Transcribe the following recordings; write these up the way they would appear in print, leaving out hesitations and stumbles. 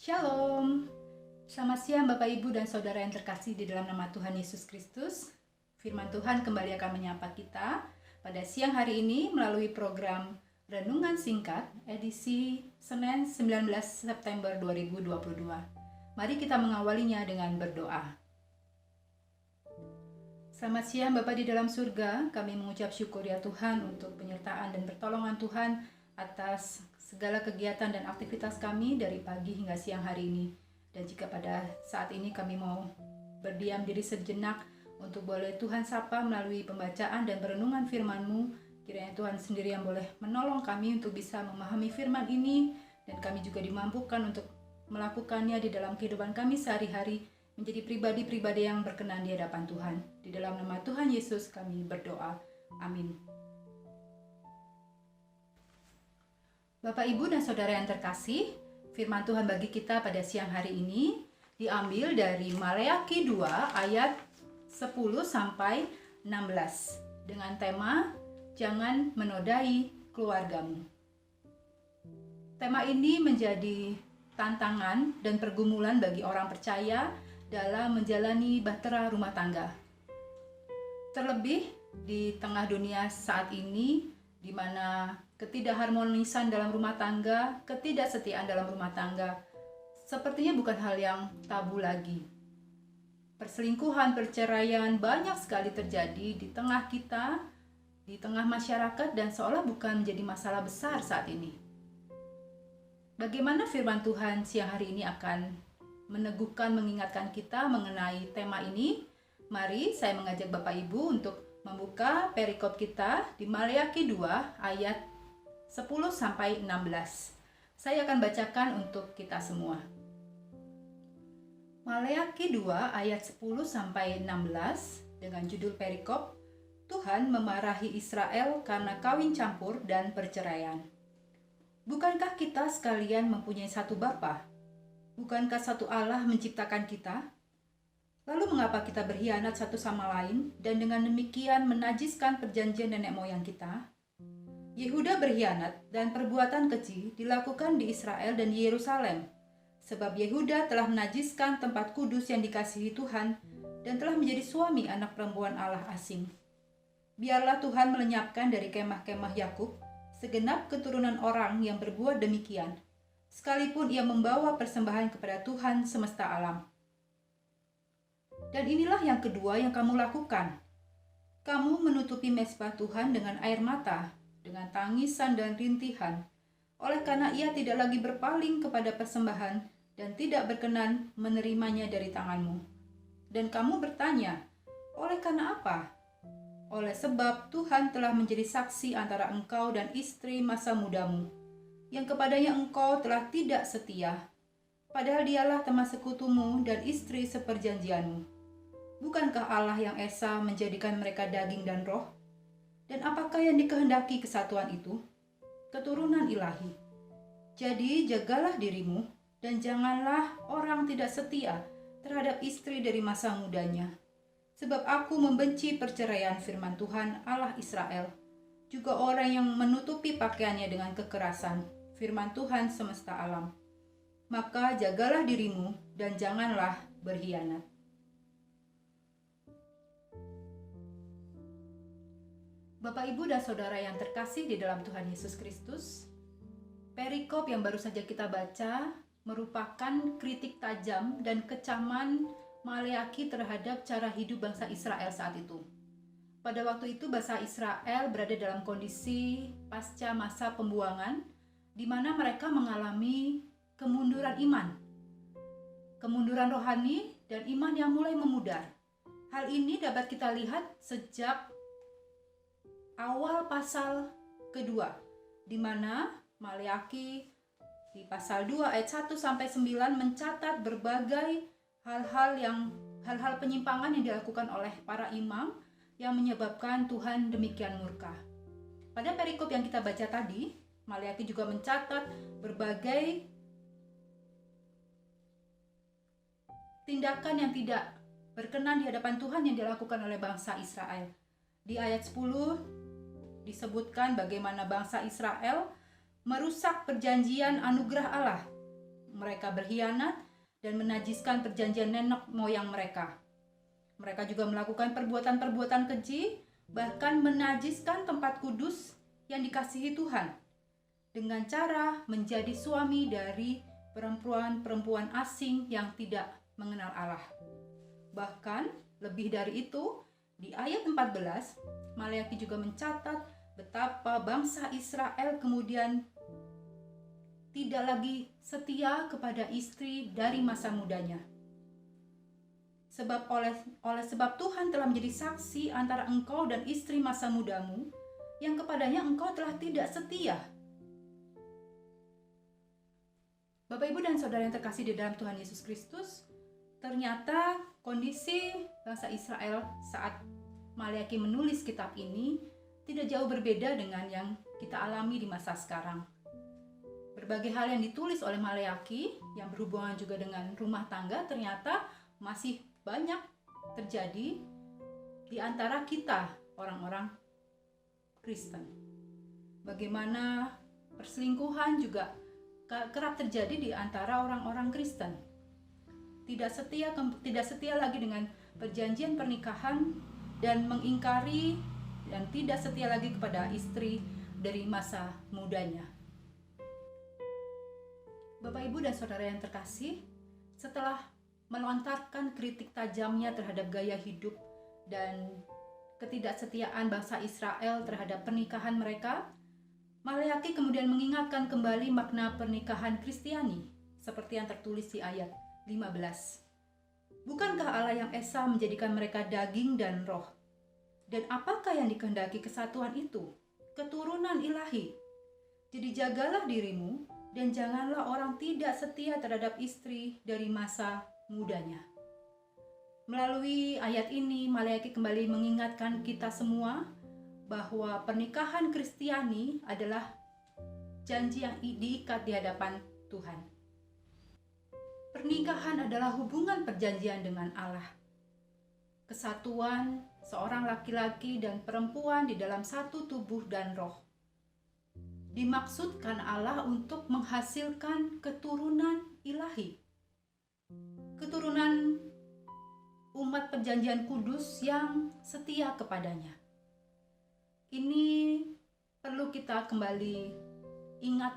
Shalom. Selamat siang Bapak Ibu dan Saudara yang terkasih di dalam nama Tuhan Yesus Kristus. Firman Tuhan kembali akan menyapa kita pada siang hari ini melalui program Renungan Singkat edisi Senin 19 September 2022. Mari kita mengawalinya dengan berdoa. Selamat siang Bapa di dalam surga, kami mengucap syukur ya Tuhan untuk penyertaan dan pertolongan Tuhan atas segala kegiatan dan aktivitas kami dari pagi hingga siang hari ini. Dan jika pada saat ini kami mau berdiam diri sejenak untuk boleh Tuhan sapa melalui pembacaan dan perenungan firman-Mu, kiranya Tuhan sendiri yang boleh menolong kami untuk bisa memahami firman ini, dan kami juga dimampukan untuk melakukannya di dalam kehidupan kami sehari-hari, menjadi pribadi-pribadi yang berkenan di hadapan Tuhan. Di dalam nama Tuhan Yesus kami berdoa. Amin. Bapak, Ibu, dan Saudara yang terkasih, firman Tuhan bagi kita pada siang hari ini diambil dari Maleakhi 2 ayat 10-16 dengan tema Jangan Menodai Keluargamu. Tema ini menjadi tantangan dan pergumulan bagi orang percaya dalam menjalani bahtera rumah tangga. Terlebih di tengah dunia saat ini, di mana ketidakharmonisan dalam rumah tangga, ketidaksetiaan dalam rumah tangga sepertinya bukan hal yang tabu lagi. Perselingkuhan, perceraian banyak sekali terjadi di tengah kita, di tengah masyarakat, dan seolah bukan menjadi masalah besar saat ini. Bagaimana firman Tuhan siang hari ini akan meneguhkan, mengingatkan kita mengenai tema ini? Mari saya mengajak Bapak Ibu untuk membuka perikop kita di Maleakhi 2 ayat 10-16. Saya akan bacakan untuk kita semua. Maleakhi 2 ayat 10-16 dengan judul perikop, Tuhan memarahi Israel karena kawin campur dan perceraian. Bukankah kita sekalian mempunyai satu Bapa? Bukankah satu Allah menciptakan kita? Lalu mengapa kita berkhianat satu sama lain dan dengan demikian menajiskan perjanjian nenek moyang kita? Yehuda berkhianat dan perbuatan keji dilakukan di Israel dan di Yerusalem, sebab Yehuda telah menajiskan tempat kudus yang dikasihi Tuhan dan telah menjadi suami anak perempuan Allah asing. Biarlah Tuhan melenyapkan dari kemah-kemah Yakub segenap keturunan orang yang berbuat demikian, sekalipun ia membawa persembahan kepada Tuhan semesta alam. Dan inilah yang kedua yang kamu lakukan. Kamu menutupi mezbah Tuhan dengan air mata, dengan tangisan dan rintihan, oleh karena ia tidak lagi berpaling kepada persembahan dan tidak berkenan menerimanya dari tanganmu. Dan kamu bertanya, oleh karena apa? Oleh sebab Tuhan telah menjadi saksi antara engkau dan istri masa mudamu, yang kepadanya engkau telah tidak setia, padahal dialah teman sekutumu dan istri seperjanjianmu. Bukankah Allah yang esa menjadikan mereka daging dan roh? Dan apakah yang dikehendaki kesatuan itu? Keturunan ilahi. Jadi jagalah dirimu dan janganlah orang tidak setia terhadap istri dari masa mudanya. Sebab aku membenci perceraian, firman Tuhan Allah Israel, juga orang yang menutupi pakaiannya dengan kekerasan, firman Tuhan semesta alam. Maka jagalah dirimu dan janganlah berkhianat. Bapak, Ibu, dan Saudara yang terkasih di dalam Tuhan Yesus Kristus, perikop yang baru saja kita baca merupakan kritik tajam dan kecaman Maleakhi terhadap cara hidup bangsa Israel saat itu. Pada waktu itu bangsa Israel berada dalam kondisi pasca masa pembuangan, di mana mereka mengalami kemunduran iman, kemunduran rohani, dan iman yang mulai memudar. Hal ini dapat kita lihat sejak awal pasal kedua, di mana Maleakhi di pasal 2 ayat 1-9 mencatat berbagai hal-hal penyimpangan yang dilakukan oleh para imam yang menyebabkan Tuhan demikian murka. Pada perikop yang kita baca tadi, Maleakhi juga mencatat berbagai tindakan yang tidak berkenan di hadapan Tuhan yang dilakukan oleh bangsa Israel. Di ayat 10 disebutkan bagaimana bangsa Israel merusak perjanjian anugerah Allah mereka berkhianat dan menajiskan perjanjian nenek moyang mereka. Mereka juga melakukan perbuatan-perbuatan keji, bahkan menajiskan tempat kudus yang dikasihi Tuhan dengan cara menjadi suami dari perempuan-perempuan asing yang tidak mengenal Allah. Bahkan lebih dari itu, di ayat 14, Maleakhi juga mencatat betapa bangsa Israel kemudian tidak lagi setia kepada istri dari masa mudanya. Sebab oleh sebab Tuhan telah menjadi saksi antara engkau dan istri masa mudamu, yang kepadanya engkau telah tidak setia. Bapak, Ibu, dan Saudara yang terkasih di dalam Tuhan Yesus Kristus, ternyata kondisi bangsa Israel saat Maleakhi menulis kitab ini tidak jauh berbeda dengan yang kita alami di masa sekarang. Berbagai hal yang ditulis oleh Maleakhi yang berhubungan juga dengan rumah tangga ternyata masih banyak terjadi di antara kita, orang-orang Kristen. Bagaimana perselingkuhan juga kerap terjadi di antara orang-orang Kristen. Tidak setia lagi dengan perjanjian pernikahan dan mengingkari dan tidak setia lagi kepada istri dari masa mudanya. Bapak, Ibu, dan Saudara yang terkasih, setelah melontarkan kritik tajamnya terhadap gaya hidup dan ketidaksetiaan bangsa Israel terhadap pernikahan mereka, Maleakhi kemudian mengingatkan kembali makna pernikahan Kristiani seperti yang tertulis di ayat 15. Bukankah Allah yang esa menjadikan mereka daging dan roh? Dan apakah yang dikehendaki kesatuan itu? Keturunan ilahi. Jadi jagalah dirimu dan janganlah orang tidak setia terhadap istri dari masa mudanya. Melalui ayat ini, Maleakhi kembali mengingatkan kita semua bahwa pernikahan Kristiani adalah janji yang diikat di hadapan Tuhan. Pernikahan adalah hubungan perjanjian dengan Allah. Kesatuan seorang laki-laki dan perempuan di dalam satu tubuh dan roh. Dimaksudkan Allah untuk menghasilkan keturunan ilahi. Keturunan umat perjanjian kudus yang setia kepadanya. Ini perlu kita kembali ingat.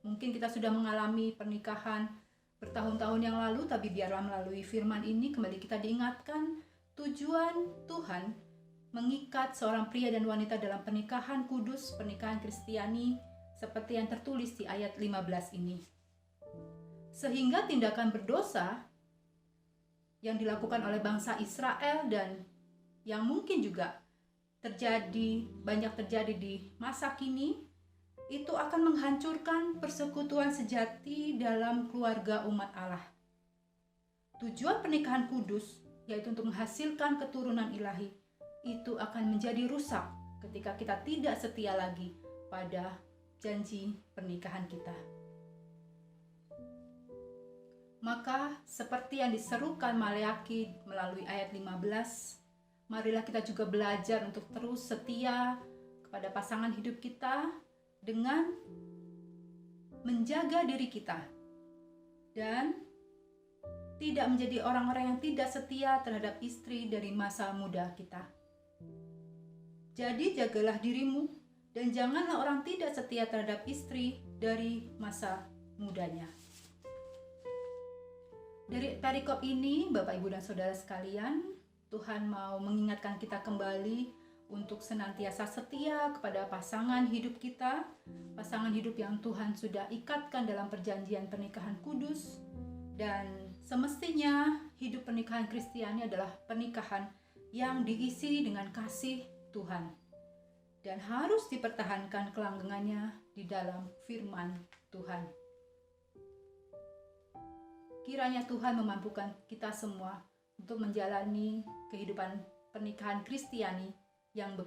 Mungkin kita sudah mengalami pernikahan bertahun-tahun yang lalu, tapi biarlah melalui firman ini kembali kita diingatkan tujuan Tuhan mengikat seorang pria dan wanita dalam pernikahan kudus, pernikahan Kristiani, seperti yang tertulis di ayat 15 ini. Sehingga tindakan berdosa yang dilakukan oleh bangsa Israel dan yang mungkin juga banyak terjadi di masa kini, itu akan menghancurkan persekutuan sejati dalam keluarga umat Allah. Tujuan pernikahan kudus, yaitu untuk menghasilkan keturunan ilahi, itu akan menjadi rusak ketika kita tidak setia lagi pada janji pernikahan kita. Maka seperti yang diserukan Maleakhi melalui ayat 15, marilah kita juga belajar untuk terus setia kepada pasangan hidup kita dengan menjaga diri kita dan tidak menjadi orang-orang yang tidak setia terhadap istri dari masa muda kita. Jadi jagalah dirimu dan janganlah orang tidak setia terhadap istri dari masa mudanya. Dari perikop ini, Bapak, Ibu, dan Saudara sekalian, Tuhan mau mengingatkan kita kembali untuk senantiasa setia kepada pasangan hidup kita, pasangan hidup yang Tuhan sudah ikatkan dalam perjanjian pernikahan kudus. Dan semestinya hidup pernikahan Kristiani adalah pernikahan yang diisi dengan kasih Tuhan dan harus dipertahankan kelanggengannya di dalam firman Tuhan. Kiranya Tuhan memampukan kita semua untuk menjalani kehidupan pernikahan Kristiani yang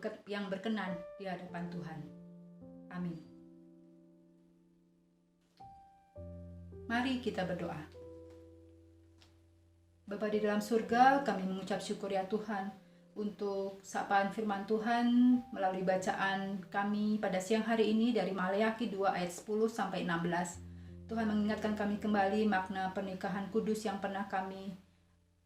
berkenan di hadapan Tuhan. Amin. Mari kita berdoa. Bapa di dalam surga, kami mengucap syukur ya Tuhan untuk sapaan firman Tuhan melalui bacaan kami pada siang hari ini dari Maleakhi 2 ayat 10 sampai 16. Tuhan mengingatkan kami kembali makna pernikahan kudus yang pernah kami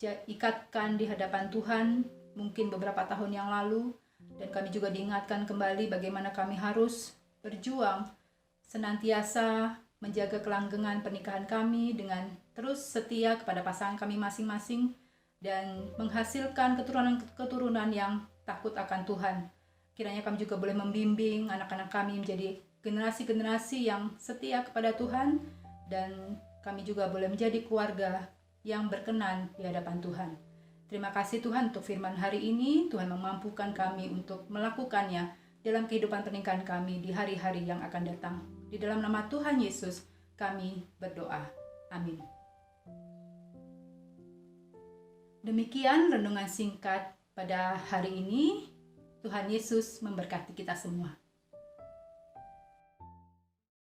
ikatkan di hadapan Tuhan mungkin beberapa tahun yang lalu. Dan kami juga diingatkan kembali bagaimana kami harus berjuang senantiasa menjaga kelanggengan pernikahan kami dengan terus setia kepada pasangan kami masing-masing dan menghasilkan keturunan-keturunan yang takut akan Tuhan. Kiranya kami juga boleh membimbing anak-anak kami menjadi generasi-generasi yang setia kepada Tuhan, dan kami juga boleh menjadi keluarga yang berkenan di hadapan Tuhan. Terima kasih Tuhan untuk firman hari ini. Tuhan memampukan kami untuk melakukannya dalam kehidupan pernikahan kami di hari-hari yang akan datang. Di dalam nama Tuhan Yesus kami berdoa. Amin. Demikian renungan singkat pada hari ini. Tuhan Yesus memberkati kita semua.